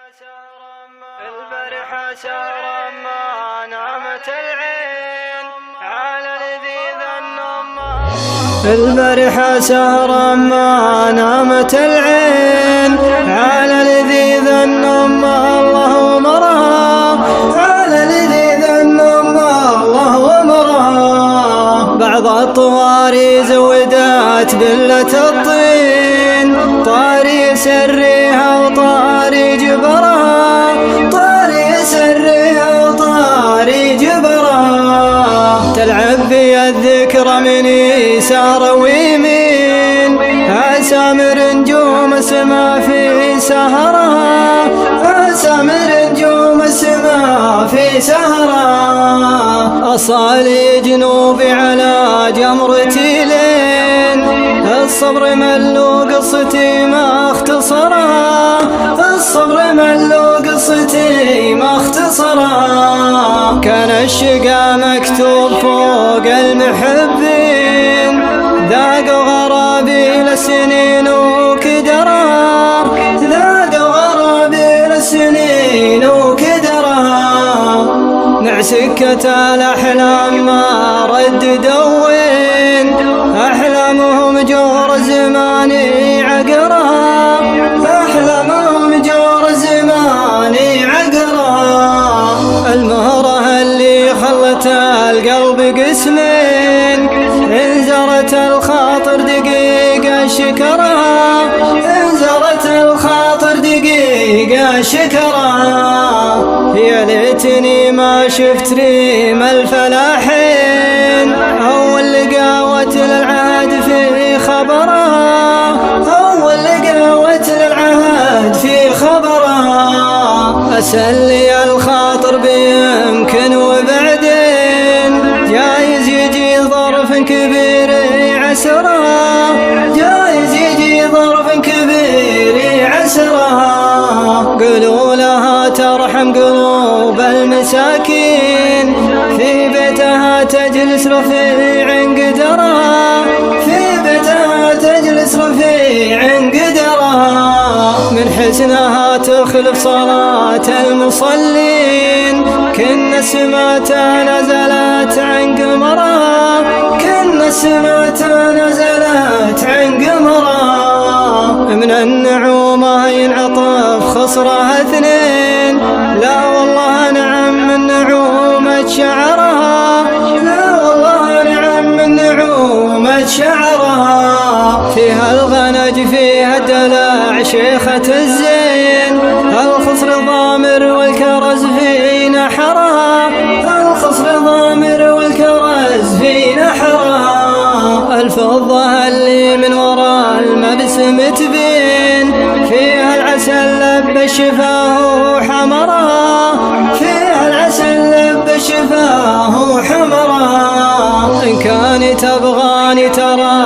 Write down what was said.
البرحة سهرا ما نامت العين على لذيذ النوم. البرحة سهرا ما نامت العين على لذيذ النوم. الله أمرها على لذيذ النوم. الله أمرها. بعض الطواري زودت بلة الطين، طاري سريها وطاري جبرها، طاري سريها وطاري جبرها. تلعب بي الذكرى من يسار ويمين، أسامر نجوم السما في سهرها، أسامر نجوم السما في سهرها. أصالي جنوبي على جمرتي لين، الصبر ملو قصتي ما اختصرها، الصبر ملو قصتي ما اختصرها. كان الشقا مكتوب فوق المحبين، ذاقوا غرابيل السنين وكدرها، ذاقوا غرابيل السنين وكدرها. مع سكة الأحلام ما رددوا وين، أحلامهم جور زماني عقرها، أحلامهم جور زماني عقرها. المهرة اللي خلت القلب قسمين، انزرت الخاطر دقيقة شكرها، انزرت الخاطر دقيقة شكرها. يا ليتني ما شفت ريم الفلاحين، أول لقاوة للعهد في خبرها، أول لقاوة للعهد في خبرها. أسلي الخاطر بيمكن وبعدين، جايز يجي ظرف كبير عسرها، جايز يجي ظرف كبير عسرها. قولوا لها ترحم قلوب المساكين، في بيتها تجلس رفيع قدرها، في بيتها تجلس رفيع قدرها. من حسنها تخلف صلاة المصلين، كن السماء نزلت عن قمرها، كن السماء نزلت عن قمرها. من النعومة ينعطف خصرها اثنين، لا والله نعم من نعومة شعرها، لا والله نعم من نعومة شعرها. فيها الغنج فيها الدلع شيخة الزين، الخصر ضامر والكرز في نحرها، الخصر ضامر والكرز في نحرها. الفضة اللي من وراء المبسم تبين، فيها العسل لب الشفاه حمرها، فيها العسل لب الشفاه حمرها. إن كان تبغاني ترى